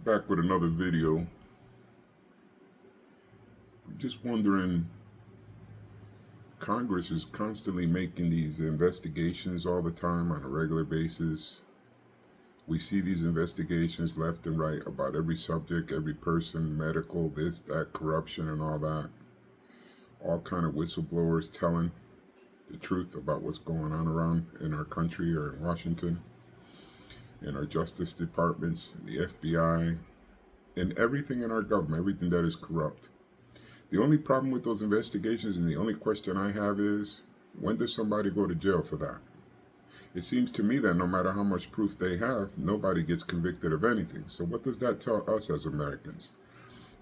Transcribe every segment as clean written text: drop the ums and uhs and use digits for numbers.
Back with another video. I'm just wondering, Congress is constantly making these investigations all the time on a regular basis. We see these investigations left and right about every subject, every person, medical, this, that, corruption, and all that. All kind of whistleblowers telling the truth about what's going on around in our country or in Washington, in our justice departments, the FBI, and everything in our government, everything that is corrupt. The only problem with those investigations, and the only question I have is, when does somebody go to jail for that? It seems to me that no matter how much proof they have, nobody gets convicted of anything. So what does that tell us as Americans?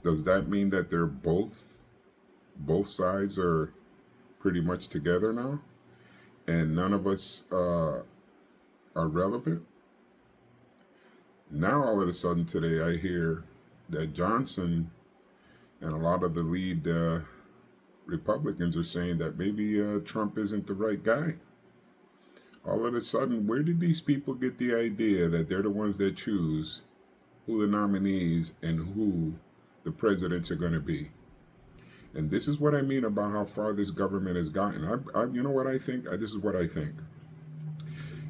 Does that mean that they're both sides are pretty much together now, and none of us are relevant? Now all of a sudden today I hear that Johnson and a lot of the lead Republicans are saying that maybe Trump isn't the right guy. All of a sudden, where did these people get the idea that they're the ones that choose who the nominees and who the presidents are going to be? And this is what I mean about how far this government has gotten. You know what I think? This is what I think.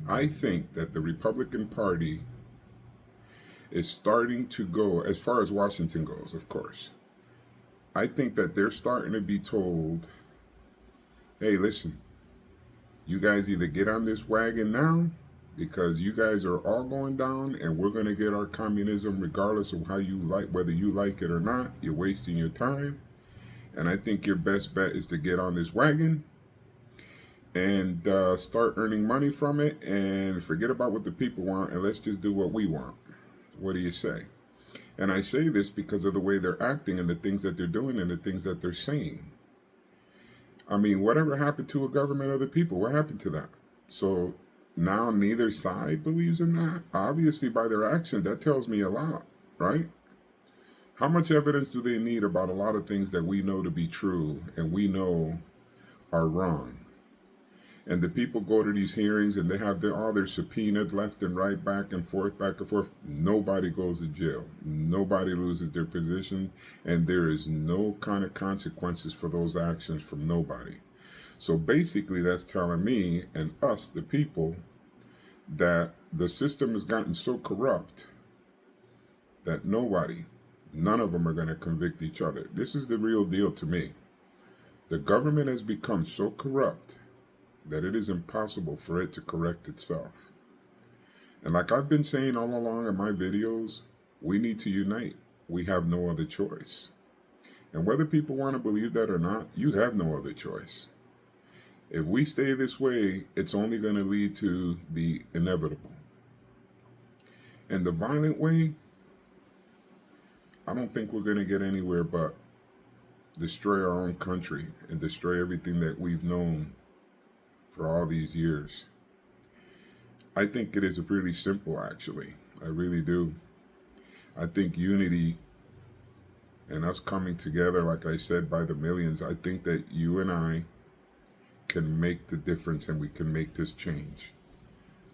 I think that the Republican Party is starting to go, as far as Washington goes, of course. I think that they're starting to be told, hey, listen, you guys either get on this wagon now because you guys are all going down and we're going to get our communism regardless of how you like, whether you like it or not. You're wasting your time. And I think your best bet is to get on this wagon and start earning money from it and forget about what the people want and let's just do what we want. What do you say? And I say this because of the way they're acting and the things that they're doing and the things that they're saying. I mean, whatever happened to a government of the people? What happened to that? So now neither side believes in that? Obviously, by their action, that tells me a lot, right? How much evidence do they need about a lot of things that we know to be true and we know are wrong? And the people go to these hearings and they have all their subpoenaed left and right, back and forth, back and forth. Nobody goes to jail. Nobody loses their position. And there is no kind of consequences for those actions from nobody. So basically that's telling me and us, the people, that the system has gotten so corrupt that none of them are going to convict each other. This is the real deal to me. The government has become so corrupt that it is impossible for it to correct itself. And like I've been saying all along in my videos, we need to unite. We have no other choice. And whether people want to believe that or not, you have no other choice. If we stay this way, it's only going to lead to the inevitable. And the violent way, I don't think we're going to get anywhere but destroy our own country and destroy everything that we've known for all these years. I think it is pretty simple, actually. I really do. I think unity and us coming together, like I said, by the millions, I think that you and I can make the difference and we can make this change.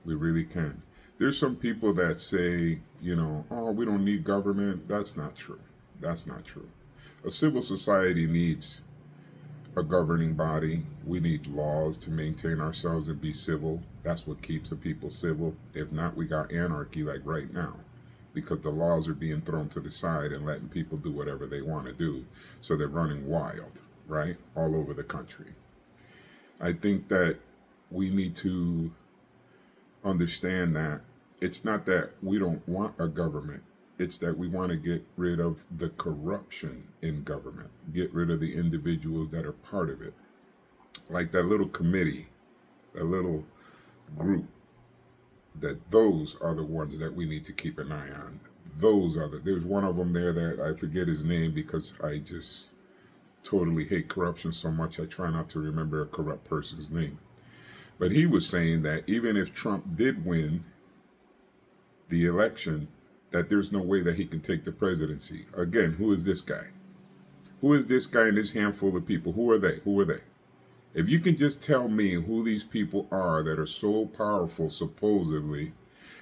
We really can. There's some people that say, oh, we don't need government. That's not true. That's not true. A civil society needs a governing body. We need laws to maintain ourselves and be civil. That's what keeps the people civil. If not, we got anarchy like right now because the laws are being thrown to the side and letting people do whatever they want to do. So they're running wild, right? All over the country. I think that we need to understand that it's not that we don't want a government. It's that we want to get rid of the corruption in government, get rid of the individuals that are part of it. Like that little committee, that little group, that those are the ones that we need to keep an eye on. There's one of them there that I forget his name because I just totally hate corruption so much I try not to remember a corrupt person's name. But he was saying that even if Trump did win the election, that there's no way that he can take the presidency. Again, who is this guy? Who is this guy and this handful of people? Who are they? Who are they? If you can just tell me who these people are that are so powerful, supposedly,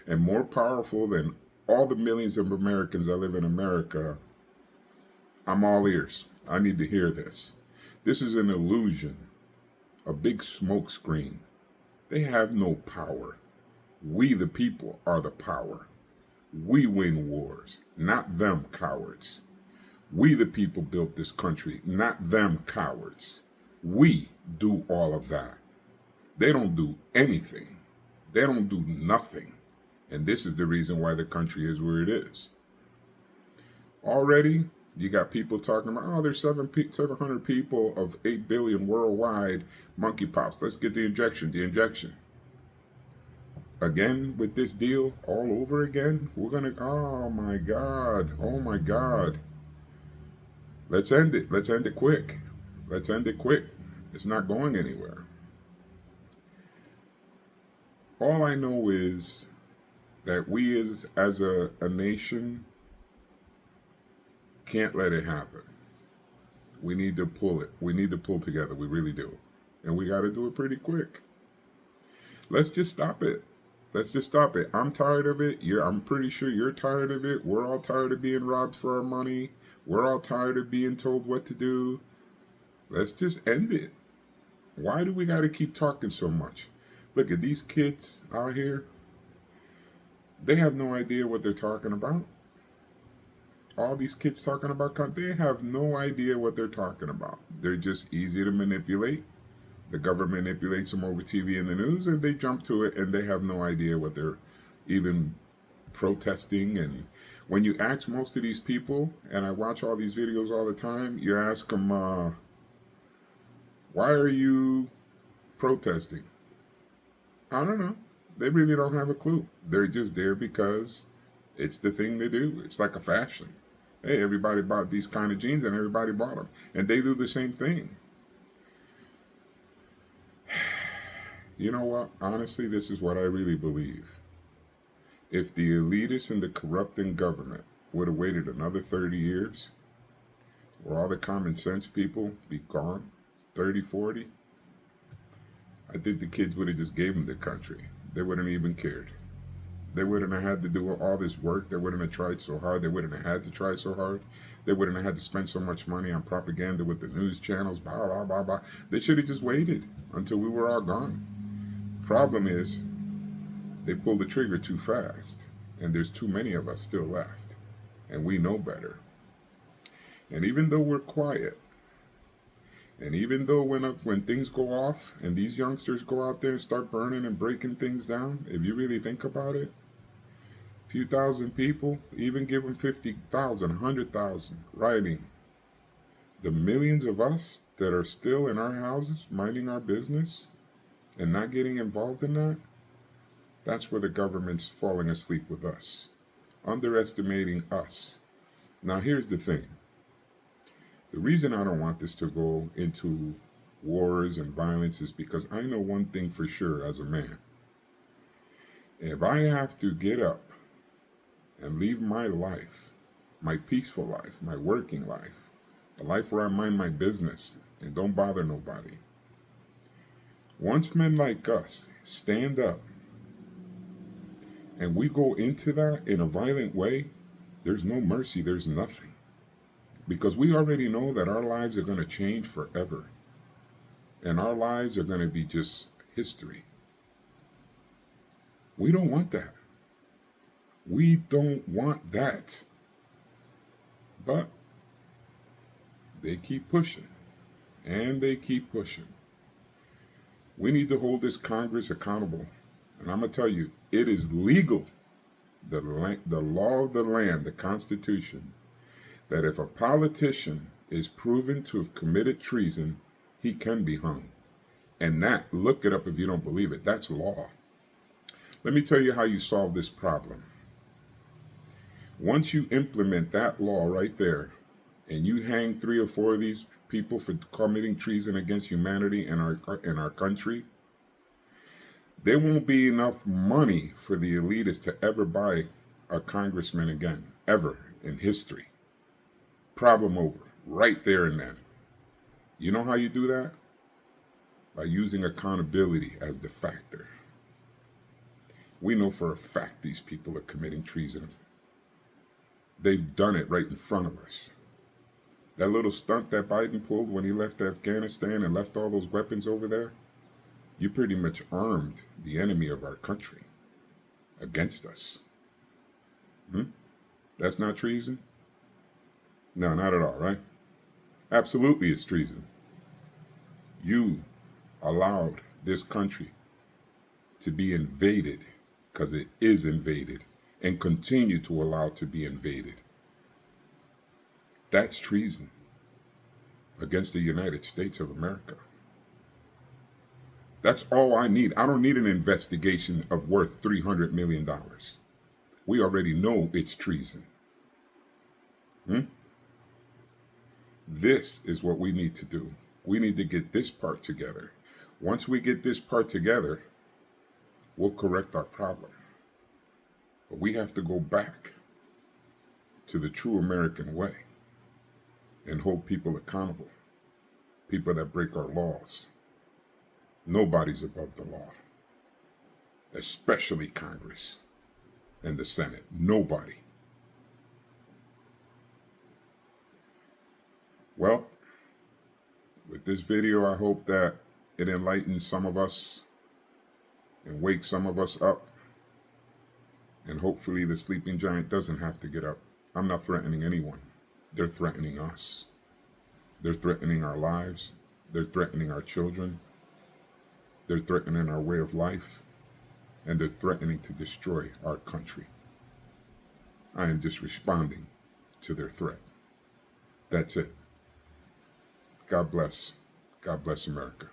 and more powerful than all the millions of Americans that live in America, I'm all ears. I need to hear this. This is an illusion, a big smoke screen. They have no power. We, the people, are the power. We win wars, not them cowards. We, the people, built this country, not them cowards. We do all of that. They don't do anything. They don't do nothing. And this is the reason why the country is where it is. Already, you got people talking about, oh, there's 700 people of 8 billion worldwide, monkeypox. Let's get the injection. Again, with this deal all over again, we're going to, oh my God. Let's end it. Let's end it quick. It's not going anywhere. All I know is that we as a nation can't let it happen. We need to pull it. We need to pull together. We really do. And we got to do it pretty quick. Let's just stop it. I'm tired of it. I'm pretty sure you're tired of it. We're all tired of being robbed for our money. We're all tired of being told what to do. Let's just end it. Why do we got to keep talking so much? Look at these kids out here. They have no idea what they're talking about. All these kids talking about, they have no idea what they're talking about. They're just easy to manipulate. The government manipulates them over TV and the news, and they jump to it, and they have no idea what they're even protesting. And when you ask most of these people, and I watch all these videos all the time, you ask them, why are you protesting? I don't know. They really don't have a clue. They're just there because it's the thing to do. It's like a fashion. Hey, everybody bought these kind of jeans and everybody bought them. And they do the same thing. You know what? Honestly, this is what I really believe. If the elitists and the corrupting government would have waited another 30 years, where all the common sense people be gone, 30, 40, I think the kids would have just gave them the country. They wouldn't even cared. They wouldn't have had to do all this work. They wouldn't have tried so hard. They wouldn't have had to try so hard. They wouldn't have had to spend so much money on propaganda with the news channels, blah, blah, blah, blah. They should have just waited until we were all gone. Problem is, they pulled the trigger too fast, and there's too many of us still left, and we know better. And even though we're quiet, and even though when things go off and these youngsters go out there and start burning and breaking things down, if you really think about it, a few thousand people, even give them 50,000, 100,000, writing. The millions of us that are still in our houses, minding our business, and not getting involved in that, that's where the government's falling asleep with us, underestimating us. Now, here's the thing. The reason I don't want this to go into wars and violence is because I know one thing for sure as a man. If I have to get up and leave my life, my peaceful life, my working life, a life where I mind my business and don't bother nobody, once men like us stand up and we go into that in a violent way, there's no mercy, there's nothing. Because we already know that our lives are going to change forever. And our lives are going to be just history. We don't want that. We don't want that. But they keep pushing. And they keep pushing. We need to hold this Congress accountable. And I'm going to tell you, it is legal. The law of the land, the Constitution, that if a politician is proven to have committed treason, he can be hung. And that, look it up if you don't believe it, that's law. Let me tell you how you solve this problem. Once you implement that law right there, and you hang 3 or 4 of these people for committing treason against humanity in our country, there won't be enough money for the elitists to ever buy a congressman again, ever in history. Problem over, right there and then. You know how you do that? By using accountability as the factor. We know for a fact these people are committing treason. They've done it right in front of us. That little stunt that Biden pulled when he left Afghanistan and left all those weapons over there, you pretty much armed the enemy of our country against us. That's not treason? No, not at all, right? Absolutely, it's treason. You allowed this country to be invaded, because it is invaded, and continue to allow to be invaded. That's treason against the United States of America. That's all I need. I don't need an investigation of worth $300 million. We already know it's treason. This is what we need to do. We need to get this part together. Once we get this part together, we'll correct our problem. But we have to go back to the true American way and hold people accountable, people that break our laws. Nobody's above the law, especially Congress and the Senate. Nobody. Well, with this video, I hope that it enlightens some of us and wakes some of us up. And hopefully the sleeping giant doesn't have to get up. I'm not threatening anyone. They're threatening us. They're threatening our lives. They're threatening our children. They're threatening our way of life. And they're threatening to destroy our country. I am just responding to their threat. That's it. God bless. God bless America.